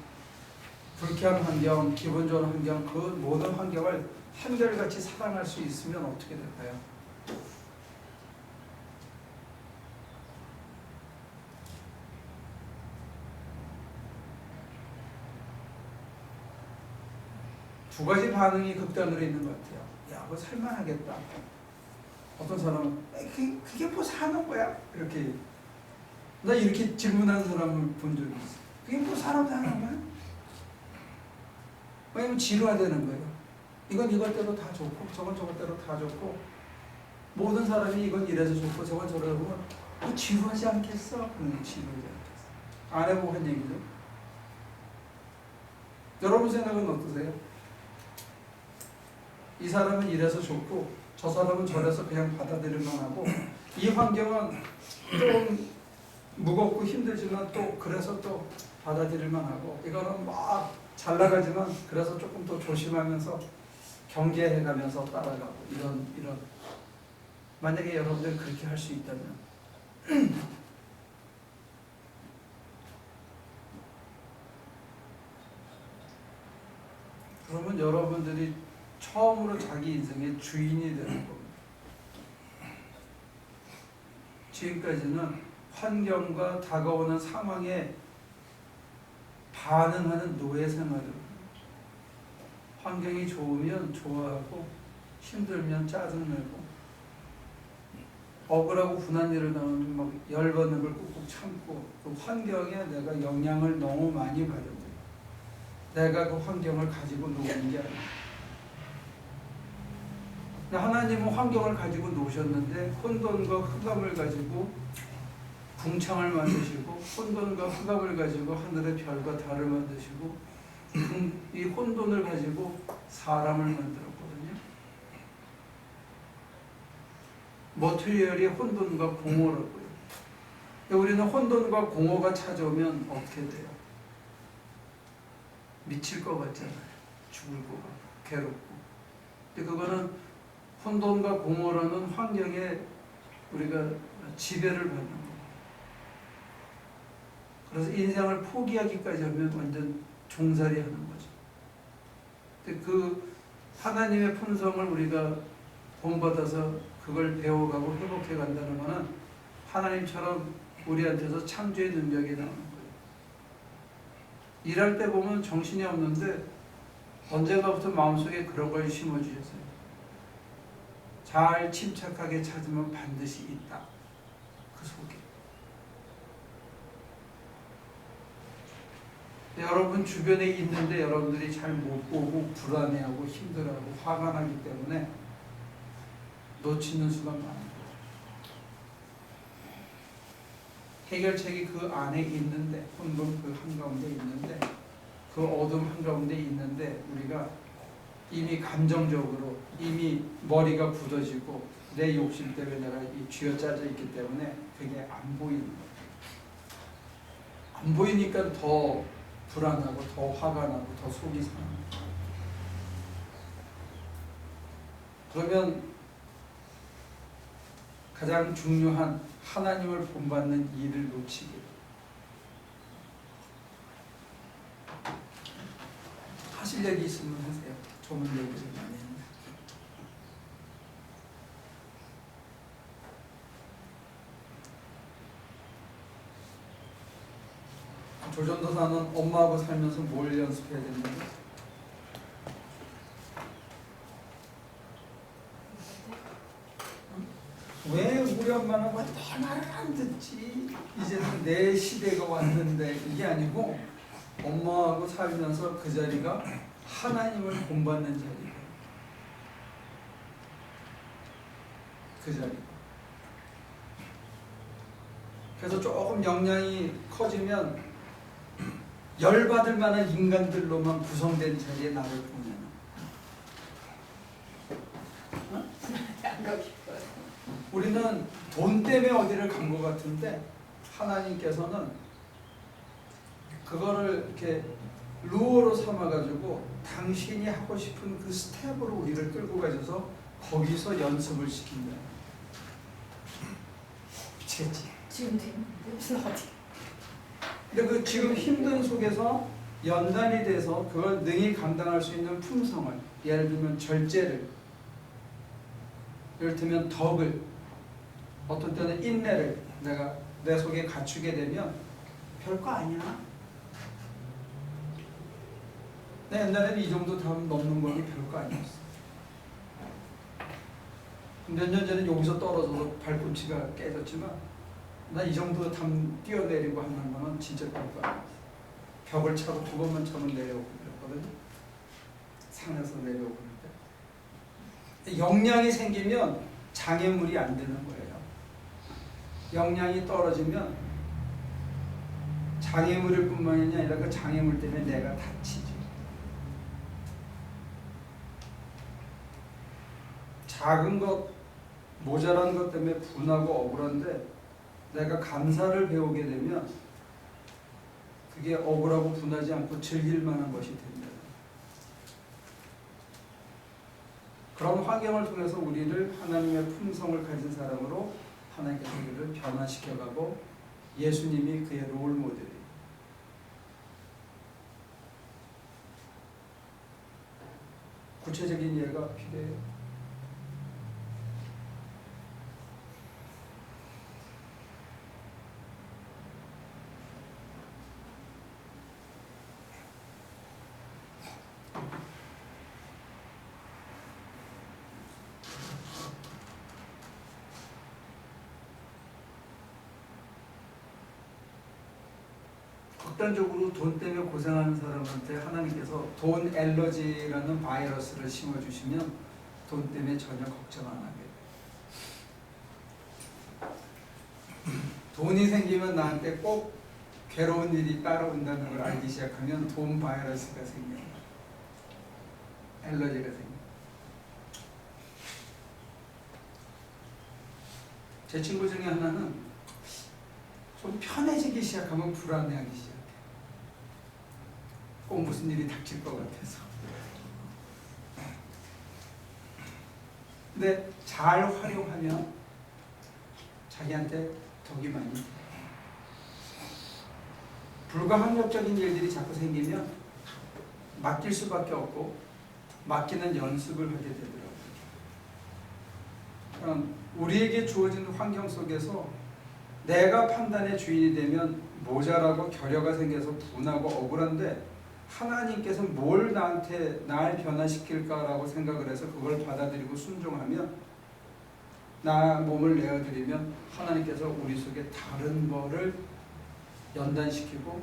불쾌한 환경, 기분 좋은 환경 그 모든 환경을 한결같이 사랑할 수 있으면 어떻게 될까요? 두 가지 반응이 극단으로 있는 것 같아요. 야, 그거 살만하겠다. 어떤 사람은 그게 뭐 사는 거야? 이렇게 나 이렇게 질문하는 사람을 본 적이 있어. 그게 뭐 사람 사는 거야? 왜냐면 지루하다는 거예요. 이건 이것대로 다 좋고 저건 저것대로 다 좋고 모든 사람이 이건 이래서 좋고 저건 저래서 뭐 지루하지 않겠어? 그런 지루하지 않겠어. 안 해보고 한 얘기죠. 여러분 생각은 어떠세요? 이 사람은 이래서 좋고 저 사람은 저래서 그냥 받아들일만 하고 이 환경은 좀 무겁고 힘들지만 또 그래서 또 받아들일만 하고 이거는 막 잘 나가지만 그래서 조금 더 조심하면서 경계해가면서 따라가고 이런 만약에 여러분들 그렇게 할 수 있다면 그러면 여러분들이 처음으로 자기 인생의 주인이 되는 겁니다. 지금까지는 환경과 다가오는 상황에 반응하는 노예 생활을 환경이 좋으면 좋아하고 힘들면 짜증내고 억울하고 분한 일을 당하면 막 열받는 걸 꾹꾹 참고 그 환경에 내가 영향을 너무 많이 받은 내가 그 환경을 가지고 노는 게 아니야. 하나님은 환경을 가지고 노셨는데 혼돈과 흑암을 가지고 궁창을 만드시고 혼돈과 흑암을 가지고 하늘의 별과 달을 만드시고 이 혼돈을 가지고 사람을 만들었거든요. 머티리얼이 혼돈과 공허라고요. 우리는 혼돈과 공허가 찾아오면 어떻게 돼요? 미칠 것 같잖아요. 죽을 것 같고 괴롭고. 근데 그거는 혼돈과 공허라는 환경에 우리가 지배를 받는 거예요. 그래서 인생을 포기하기까지 하면 완전 종살이 하는 거죠. 근데 그 하나님의 품성을 우리가 본받아서 그걸 배워가고 회복해 간다는 것은 하나님처럼 우리한테서 창조의 능력이 나오는 거예요. 일할 때 보면 정신이 없는데 언젠가부터 마음속에 그런 걸 심어주셨어요. 잘 침착하게 찾으면 반드시 있다. 그 속에. 여러분 주변에 있는데 여러분들이 잘 못 보고 불안해하고 힘들어하고 화가 나기 때문에 놓치는 수가 많아요. 해결책이 그 안에 있는데 혼돈 그 한가운데 있는데 그 어둠 한가운데 있는데 우리가 이미 감정적으로 이미 머리가 굳어지고 내 욕심 때문에 내가 쥐어짜져 있기 때문에 그게 안 보이는 거예요. 안 보이니까 더 불안하고 더 화가 나고 더 속이 상하고. 그러면 가장 중요한 하나님을 본받는 일을 놓치게 돼요. 하실 얘기 있으면 하세요. 좋은 얘기를 많이 했는데. 조전도사는 엄마하고 살면서 뭘 연습해야 되는데? 왜 우리 엄마는 왜 내 말을 안 듣지? 이제는 내 시대가 왔는데 이게 아니고 엄마하고 살면서 그 자리가 하나님을 본받는 자리예요. 그 자리. 그래서 조금 역량이 커지면 열받을 만한 인간들로만 구성된 자리에 나를 보내는. 안 가고 싶어요. 우리는 돈 때문에 어디를 간 것 같은데 하나님께서는 그거를 이렇게 루어로 삼아가지고 당신이 하고 싶은 그 스텝으로 우리를 끌고 가셔서 거기서 연습을 시킨다. 미치겠지? 지금 되는데 무슨 어디? 근데 그 지금 힘든 속에서 연단이 돼서 그걸 능히 감당할 수 있는 품성을, 예를 들면 절제를, 예를 들면 덕을, 어떤 때는 인내를 내가 내 속에 갖추게 되면 별거 아니야. 내 옛날에는 이 정도 다 넘는 거는 별거 아니었어. 몇 년 전에 여기서 떨어져서 발꿈치가 깨졌지만 나 이 정도 뛰어내리고 하는 거는 진짜 별거 아니야. 벽을 차고 2번만 차면 내려오고 그랬거든요. 산에서 내려오고 그럴 때. 역량이 생기면 장애물이 안 되는 거예요. 역량이 떨어지면 장애물일 뿐만이 아니라 그 장애물 때문에 내가 다치지. 작은 것, 모자란 것 때문에 분하고 억울한데 내가 감사를 배우게 되면 그게 억울하고 분하지 않고 즐길 만한 것이 된다. 그런 환경을 통해서 우리를 하나님의 품성을 가진 사람으로 하나님께서 우리를 변화시켜가고 예수님이 그의 롤 모델이에요. 구체적인 예가 필요해요. 극단적으로 돈 때문에 고생하는 사람한테 하나님께서 돈 엘러지라는 바이러스를 심어주시면 돈 때문에 전혀 걱정 안 하게 돼요. 돈이 생기면 나한테 꼭 괴로운 일이 따라온다는 걸 알기 시작하면 돈 바이러스가 생겨요. 엘러지가 생겨요. 제 친구 중에 하나는 좀 편해지기 시작하면 불안해하기 시작해요. 꼭 무슨 일이 닥칠 것 같아서. 근데 잘 활용하면 자기한테 덕이 많이 돼요. 불가항력적인 일들이 자꾸 생기면 맡길 수밖에 없고 맡기는 연습을 하게 되더라고요. 그럼 우리에게 주어진 환경 속에서 내가 판단의 주인이 되면 모자라고 결여가 생겨서 분하고 억울한데 하나님께서 뭘 나한테 날 변화시킬까라고 생각을 해서 그걸 받아들이고 순종하면 나 몸을 내어드리면 하나님께서 우리 속에 다른 거를 연단시키고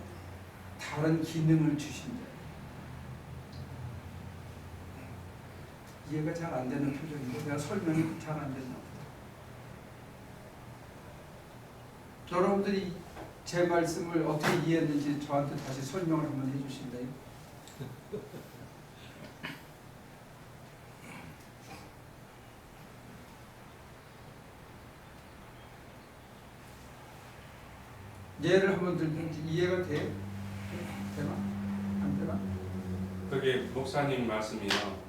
다른 기능을 주신다. 이해가 잘 안 되는 표정이고 내가 설명이 잘 안 됐나 보다. 여러분들이 제 말씀을 어떻게 이해했는지 저한테 다시 설명을 한번 해주실래요? 예를 한번 들든지 이해가 돼요? 되나? 안 되나? 그게 목사님 말씀이요.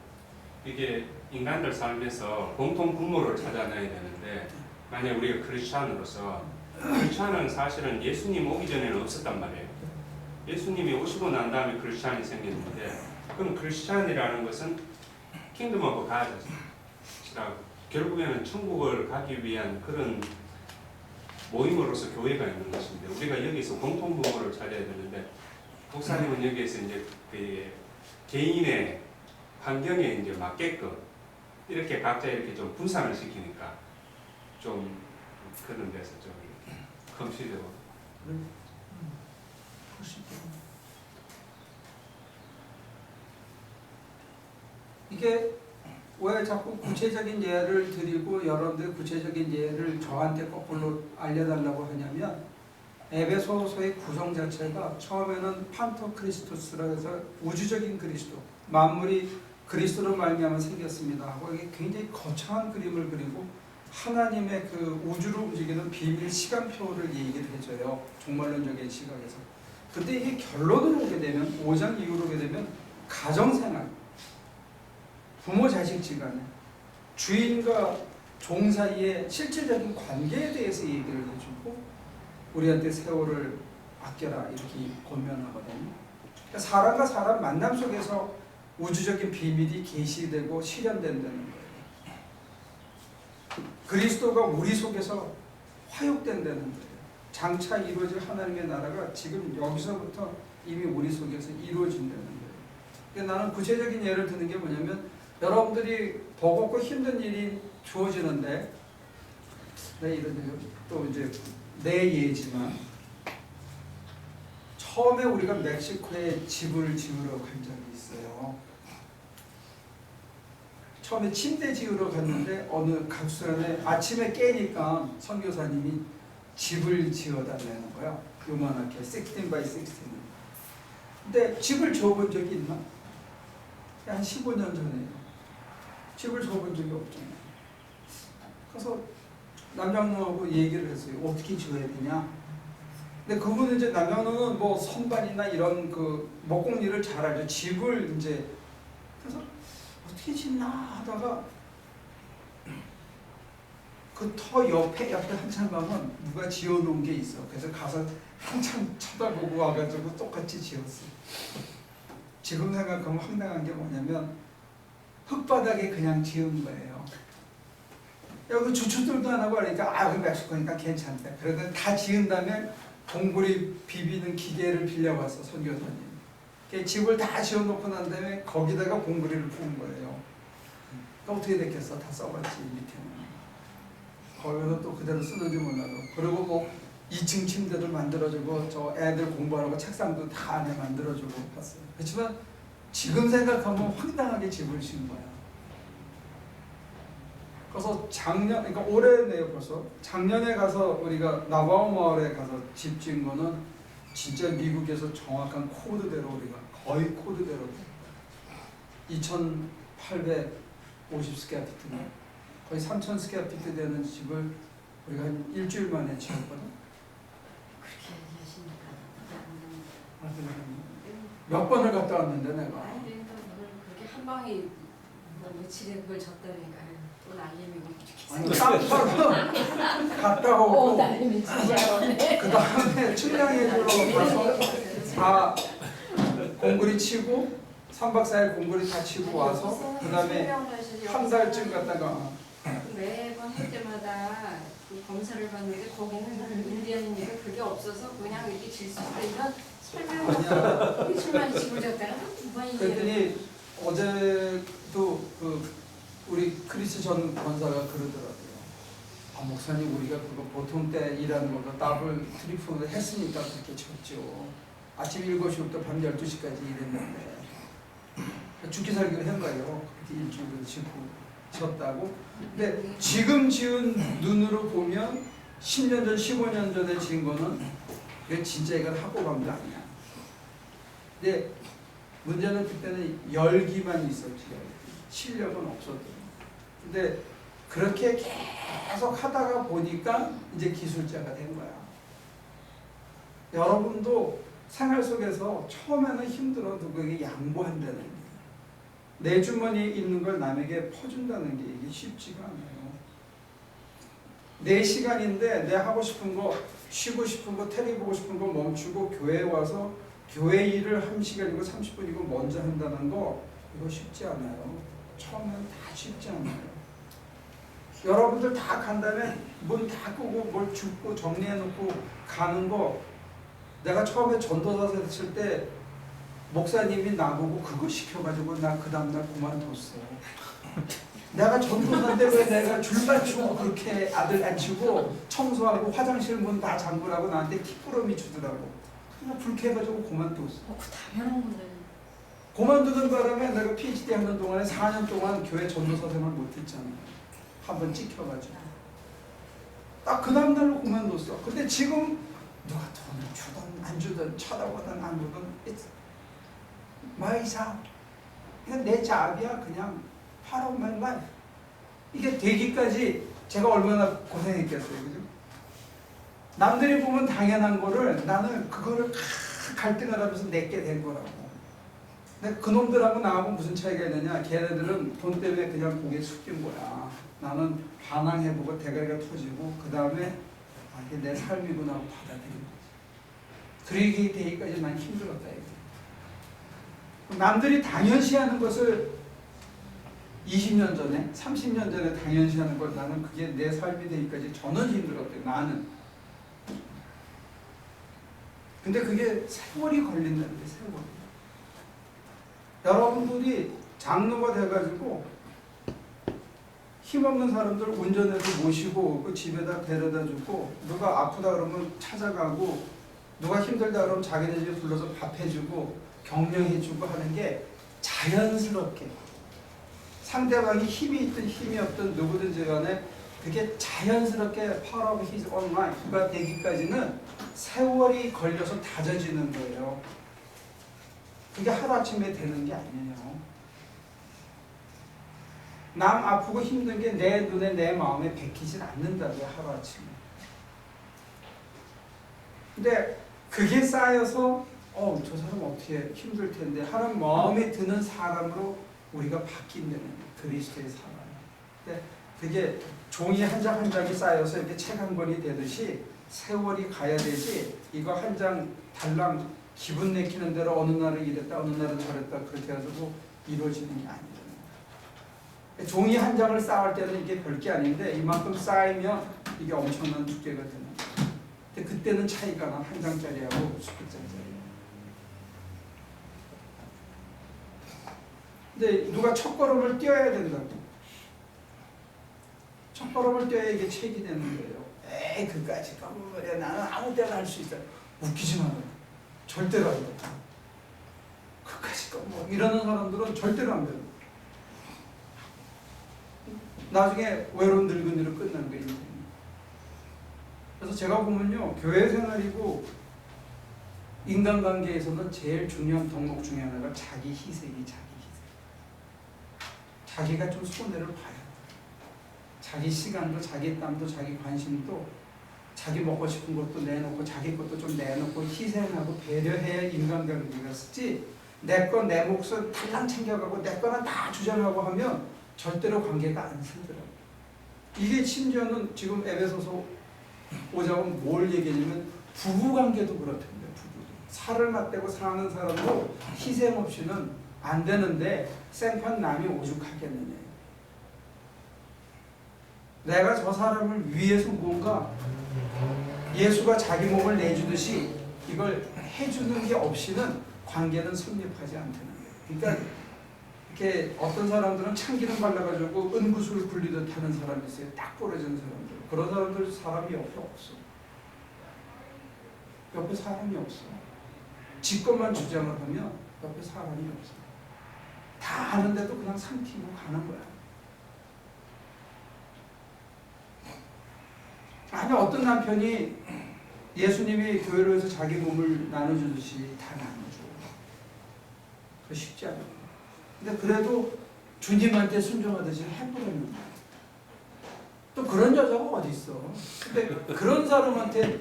이게 인간들 삶에서 공통 분모를 찾아내야 되는데 만약 우리가 크리스찬으로서 크리스찬은 사실은 예수님 오기 전에는 없었단 말이에요. 예수님이 오시고 난 다음에 크리스찬이 생겼는데 그럼 크리스찬이라는 것은 킹덤 오브 갓이라 결국에는 천국을 가기 위한 그런 모임으로서 교회가 있는 것인데 우리가 여기서 공통 분모를 찾아야 되는데 목사님은 여기에서 이제 그 개인의 환경에 이제 맞게끔 이렇게 각자 이렇게 좀 분산을 시키니까 좀 그런 데서 좀 컨퓨저고 이게 왜 자꾸 구체적인 예를 드리고 여러분들 구체적인 예를 저한테 거꾸로 알려달라고 하냐면 에베소서의 구성 자체가 처음에는 판토 크리스토스라 해서 우주적인 그리스도 만물이 그리스도로 말미암아 생겼습니다 하고 이게 굉장히 거창한 그림을 그리고 하나님의 그 우주를 움직이는 비밀 시간표를 얘기를 해줘요. 종말론적인 시각에서. 근데 이게 결론으로 오게 되면 5장 이후로 오게 되면 가정생활 부모 자식 지간에 주인과 종 사이의 실질적인 관계에 대해서 얘기를 해주고 우리한테 세월을 아껴라 이렇게 권면하거든요. 그러니까 사람과 사람 만남 속에서 우주적인 비밀이 계시되고 실현된다는 거예요. 그리스도가 우리 속에서 화육된다는 거예요. 장차 이루어질 하나님의 나라가 지금 여기서부터 이미 우리 속에서 이루어진다는 거예요. 그러니까 나는 구체적인 예를 드는 게 뭐냐면 여러분들이 버겁고 힘든 일이 주어지는데 네, 이런 또 이제 내 예지만 처음에 우리가 멕시코에 집을 지으러 간 적이 있어요. 처음에 침대 지으러 갔는데 어느 가수산에 아침에 깨니까 선교사님이 집을 지어달라는 거야. 요만하게 16 by 16. 근데 집을 지어본 적이 있나? 한 15년 전에요. 집을 지어본 적이 없잖아요. 그래서 남장로하고 얘기를 했어요. 어떻게 지어야 되냐? 근데 그분은 이제 남장로는 뭐 선반이나 이런 그 목공일을 잘 알죠. 집을 이제 그래서 어떻게 짓나 하다가 그 터 옆에 한참 가면 누가 지어놓은 게 있어. 그래서 가서 한참 쳐다보고 와가지고 똑같이 지었어요. 지금 생각하면 황당한 게 뭐냐면 흙바닥에 그냥 지은 거예요. 여기 주추들도 안 하고 하니까 그 멕시코니까 괜찮다. 그러더니 다 지은 다음에 봉구리 비비는 기계를 빌려왔어 선교사님. 집을 다 지어놓고 난 다음에 거기다가 봉구리를 부은 거예요. 그러니까 어떻게 됐겠어? 다 써봤지 밑에는. 거기서 또 그대로 쓰는지 몰라도. 그리고 뭐 2층 침대도 만들어주고 저 애들 공부하라고 책상도 다 안에 만들어주고 봤어요. 그렇지만 지금 생각하면 황당하게 집을 지은 거야. 그래서 작년, 그러니까 올해네요 벌써. 작년에 가서 우리가 나바오 마을에 가서 집 지은 거는 진짜 미국에서 정확한 코드대로 우리가 거의 코드대로 2,850 스퀘어피트인가 거의 3,000 스퀘어피트 되는 집을 우리가 한 일주일 만에 지었거든. 그렇게 얘기하시니까 몇 번을 갔다 왔는데 내가. 아니 그렇게 한 방에 뭐 며칠에 그걸 졌다니까 또 날리면 아니 깜빡 갔다 오고 날리면 진짜 그 다음에 춘향예주로 가서 다 공구리 치고 3박 4일 공구리 다 치고 와서 그 다음에 한 달쯤 갔다가 매번 할 때마다 그 검사를 받는데 거기는 인디언이니까 그게 없어서 그냥 이렇게 질 수 있다 이런 설명을 며칠만에 집을 졌다가 두 번이나 그랬더니 어제도 그 우리 크리스 전 권사가 그러더라고요. 아 목사님 우리가 그거 보통 때 일하는 거로 더블 트리플을 했으니까 그렇게 쳤죠. 아침 7시부터 밤 12시까지 일했는데 죽기 살기를 한 거예요. 그렇게 일주일을 졌다고. 근데 지금 지은 눈으로 보면 10년 전 15년 전에 지은 거는 이게 진짜 이건 하고 간 게 아니야. 근데 문제는 그때는 열기만 있었지. 실력은 없었거든. 근데 그렇게 계속 하다가 보니까 이제 기술자가 된 거야. 여러분도 생활 속에서 처음에는 힘들어도 그게 양보한다는 게, 내 주머니에 있는 걸 남에게 퍼준다는 게 이게 쉽지가 않아요. 내 시간인데 내 하고 싶은 거, 쉬고 싶은 거, 텔레비 보고 싶은 거 멈추고 교회에 와서 교회 일을 1시간이고 30분이고 먼저 한다는 거 이거 쉽지 않아요. 처음엔 다 쉽지 않아요. 여러분들 다 간 다음에 문 다 끄고 뭘 줍고 정리해놓고 가는 거, 내가 처음에 전도사서 했을 때 목사님이 나보고 그거 시켜가지고 나 그 다음날 그만뒀어. 내가 전도사인데 왜 내가 줄 맞추고 그렇게 아들 안 치고 청소하고 화장실 문 다 잠그라고 나한테 킥부러미 주더라고. 그냥 불쾌해가지고 그만뒀어. 그 당연한 건데. 그만두는 바람에 내가 PhD 하는 동안에 4년 동안 교회 전도사 생활 못했잖아. 한번 찍혀가지고. 딱 그 다음날로 그만뒀어. 근데 지금 누가 돈을 주든 안 주든 쳐다보든 안 보든 it's my job. 그냥 내 잡이야. 그냥 part of my life. 이게 되기까지 제가 얼마나 고생했겠어요. 그죠? 남들이 보면 당연한 거를 나는 그거를 갈등을 하면서 내게 된 거라고. 근데 그놈들하고 나하고 무슨 차이가 있느냐. 걔네들은 돈 때문에 그냥 고개 숙인 거야. 나는 반항해보고 대가리가 터지고 그 다음에 아, 이게 내 삶이구나 하고 받아들인 거지. 그러게 되기까지 난 힘들었다 이거. 남들이 당연시하는 것을 20년 전에 30년 전에 당연시하는 걸 나는 그게 내 삶이 되기까지 저는 힘들었대요. 나는. 근데 그게 세월이 걸린다는 게 세월이. 여러분들이 장로가 돼가지고 힘없는 사람들 운전해서 모시고 그 집에다 데려다 주고 누가 아프다 그러면 찾아가고 누가 힘들다 그러면 자기네 집에 불러서 밥 해주고 격려해주고 하는 게 자연스럽게 상대방이 힘이 있든 힘이 없든 누구든지 간에 그게 자연스럽게 part of his own life가 되기까지는 세월이 걸려서 다져지는 거예요. 그게 하루아침에 되는 게 아니에요. 남 아프고 힘든 게 내 눈에 내 마음에 베끼질 않는다고요. 하루아침에. 근데 그게 쌓여서 저 사람 어떻게 힘들 텐데 하는 마음에 드는 사람으로 우리가 바뀐다는 거예요. 그리스도의 사람. 근데 그게 종이 한 장 한 장이 쌓여서 이렇게 책 한 권이 되듯이 세월이 가야 되지 이거 한 장 달랑 기분 내키는 대로 어느 날은 이랬다 어느 날은 저랬다 그렇게 해가지고 이루어지는 게 아니에요. 종이 한 장을 쌓을 때는 이게 별게 아닌데 이만큼 쌓이면 이게 엄청난 두께가 되는 거예요. 근데 그때는 차이가 나. 한 장짜리하고 수백 장짜리. 근데 누가 첫걸음을 띄어야 된다고. 첫걸음을 띄어야 이게 책이 되는 거예요. 에이 그까짓 거야. 나는 아무 때나 할 수 있어. 웃기지 마요. 절대로 안 돼. 그까짓 거 뭐 이러는 사람들은 절대로 안 돼요. 나중에 외로운 늙은이로 끝나는 거예요. 그래서 제가 보면요. 교회 생활이고 인간관계에서는 제일 중요한 덕목 중에 하나가 자기 희생이 자기 희생. 자기가 좀 손해를 봐야 돼. 자기 시간도 자기 땀도 자기 관심도 자기 먹고 싶은 것도 내놓고 자기 것도 좀 내놓고 희생하고 배려해야 인간관계가 쓰지 내 거 내 몫을 달랑 챙겨가고 내 거는 다 주장하고 하면 절대로 관계가 안 쓰더라고요. 이게 심지어는 지금 에베소서 5장은 뭘 얘기하냐면 부부관계도 그렇던데 부부도. 살을 맞대고 사는 사람도 희생 없이는 안 되는데 생판 남이 오죽하겠느냐. 내가 저 사람을 위해서 뭔가 예수가 자기 몸을 내주듯이 이걸 해주는 게 없이는 관계는 성립하지 않다는 거예요. 그러니까 이렇게 어떤 사람들은 참기름 발라가지고 은구슬 굴리듯 하는 사람이 있어요. 딱 부러지는 사람들. 그런 사람들 사람이 옆에 없어. 옆에 사람이 없어. 지 것만 주장을 하면 옆에 사람이 없어. 다 아는데도 그냥 삼키고 가는 거야. 아니 어떤 남편이 예수님이 교회로 해서 자기 몸을 나눠주듯이 다 나눠줘. 그거 쉽지 않아. 근데 그래도 주님한테 순종하듯이 해보려는 거야. 또 그런 여자가 어디 있어? 근데 그런 사람한테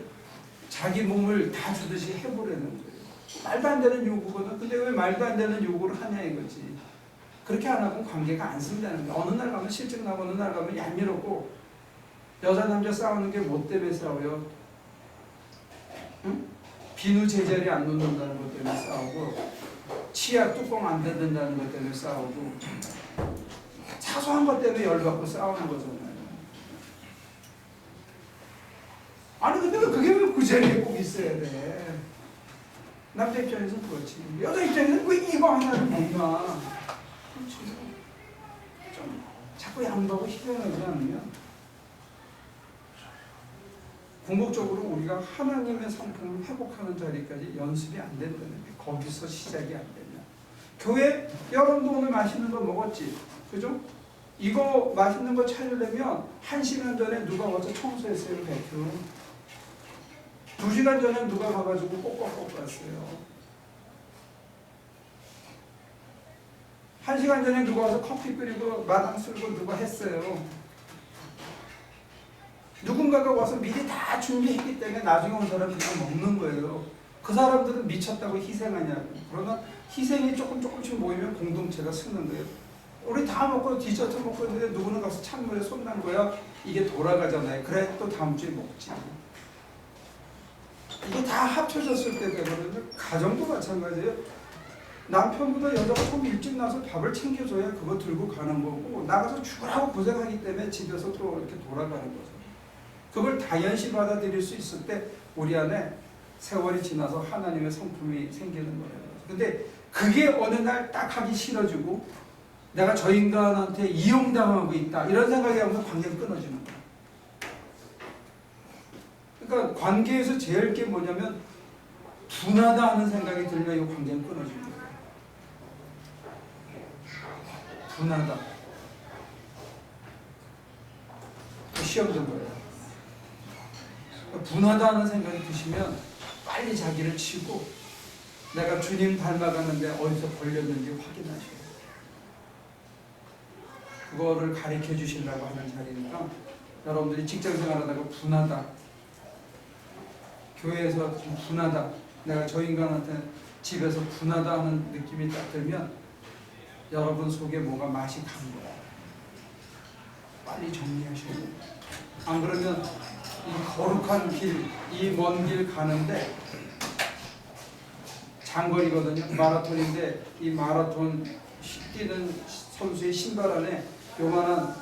자기 몸을 다 주듯이 해보려는 거예요. 말도 안 되는 요구거든. 근데 왜 말도 안 되는 요구를 하냐 이거지. 그렇게 안 하면 관계가 안 쓴다는 거야. 어느 날 가면 실증 나고 어느 날 가면 얄미웠고 여자 남자 싸우는 게 뭐 때문에 싸워요? 응? 비누 제자리 안 놓는다는 것 때문에 싸우고 치아 뚜껑 안 닫는다는 것 때문에 싸우고 사소한 것 때문에 열받고 싸우는 거잖아요. 아니 근데 그게 왜 그 자리에 꼭 있어야 돼? 남자 입장에서는 그렇지. 여자 입장에서는 왜 이거 하나를 뭔가 그렇지. 좀 자꾸 양보하고 희생하지 않으면 궁극적으로 우리가 하나님의 성품을 회복하는 자리까지 연습이 안 된다는 게 거기서 시작이 안 되면 교회 여러분도 오늘 맛있는 거 먹었지, 그죠? 이거 맛있는 거 차리려면 1시간 전에 누가 와서 청소했어요, 배추. 2시간 전에 누가 가가지고 꼭꼭꼭 갔어요. 1시간 전에 누가 와서 커피 끓이고 마당 쓸고 누가 했어요. 누군가가 와서 미리 다 준비했기 때문에 나중에 온 사람이 그냥 먹는 거예요. 그 사람들은 미쳤다고 희생하냐고. 그러면 희생이 조금씩 모이면 공동체가 쓰는 거예요. 우리 다 먹고 디저트 먹고 있는데 누구는 가서 찬물에 손 난 거야. 이게 돌아가잖아요. 그래 또 다음 주에 먹지. 이게 다 합쳐졌을 때 되거든요. 가정도 마찬가지예요. 남편보다 여자가 좀 일찍 나서 밥을 챙겨줘야 그거 들고 가는 거고 나가서 죽으라고 고생하기 때문에 집에서 또 이렇게 돌아가는 거죠. 그걸 당연시 받아들일 수 있을 때 우리 안에 세월이 지나서 하나님의 성품이 생기는 거예요. 근데 그게 어느 날 딱 하기 싫어지고 내가 저 인간한테 이용당하고 있다 이런 생각이 하면서 관계가 끊어지는 거예요. 그러니까 관계에서 제일 게 뭐냐면 분하다 하는 생각이 들면 이 관계는 끊어지는 거예요. 분하다. 시험 든 거예요. 분하다 하는 생각이 드시면 빨리 자기를 치고 내가 주님 닮아가는데 어디서 걸렸는지 확인하셔야 돼요. 그거를 가르쳐 주시려고 하는 자리니까 여러분들이 직장생활하다가 분하다, 교회에서 좀 분하다, 내가 저 인간한테 집에서 분하다 하는 느낌이 딱 들면 여러분 속에 뭐가 맛이 간 거야. 빨리 정리하셔야 돼요. 안 그러면 이 거룩한 길, 이 먼 길 가는데 장거리거든요. 마라톤인데 이 마라톤 뛰는 선수의 신발 안에 요만한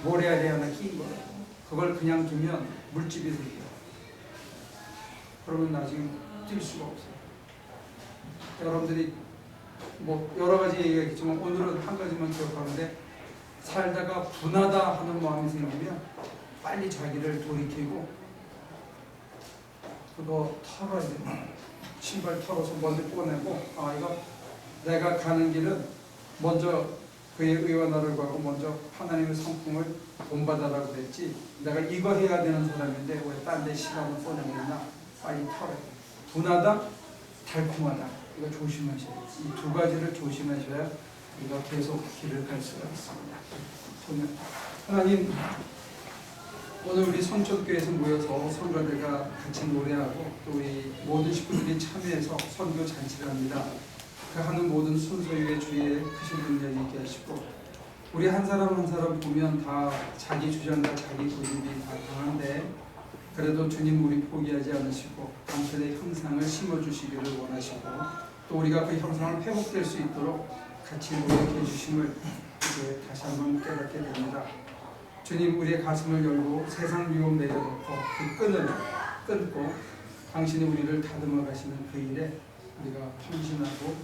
모래알이 하나 끼인 거예요. 그걸 그냥 두면 물집이 생겨요. 그러면 나중에 뛸 수가 없어요. 여러분들이 뭐 여러 가지 얘기가 있지만 오늘은 한 가지만 기억하는데 살다가 분하다 하는 마음이 생기면 빨리 자기를 돌이키고 그거 털어야 돼요. 신발 털어서 먼저 꺼내고 이거 내가 가는 길은 먼저 그의 의와 나를 구하고 먼저 하나님의 성품을 본받아라고 그랬지 내가 이거 해야 되는 사람인데 왜 딴 데 시간을 보내고 있나 빨리 털어야 돼. 분하다, 달콤하다 이거 조심하셔야 돼요. 이 두 가지를 조심하셔야 이거 계속 길을 갈 수가 있습니다. 저는 하나님 오늘 우리 성촌교회에서 모여서 성가대가 같이 노래하고 또 우리 모든 식구들이 참여해서 선교 잔치를 합니다. 그 하는 모든 순서 위에 주의 크신 능력이 있게 하시고 우리 한 사람 한 사람 보면 다 자기 주장과 자기 고집이 다 강한데 그래도 주님 우리 포기하지 않으시고 당신의 형상을 심어주시기를 원하시고 또 우리가 그 형상을 회복될 수 있도록 같이 노력해 주심을 이제 다시 한번 깨닫게 됩니다. 주님 우리의 가슴을 열고 세상 위험 내려놓고 그 끈을 끊고 당신이 우리를 다듬어 가시는 그 일에 우리가 헌신하고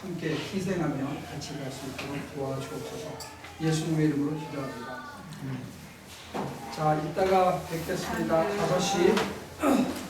함께 희생하며 같이 갈 수 있도록 도와주옵소서. 예수님의 이름으로 기도합니다. 자, 이따가 뵙겠습니다. 5시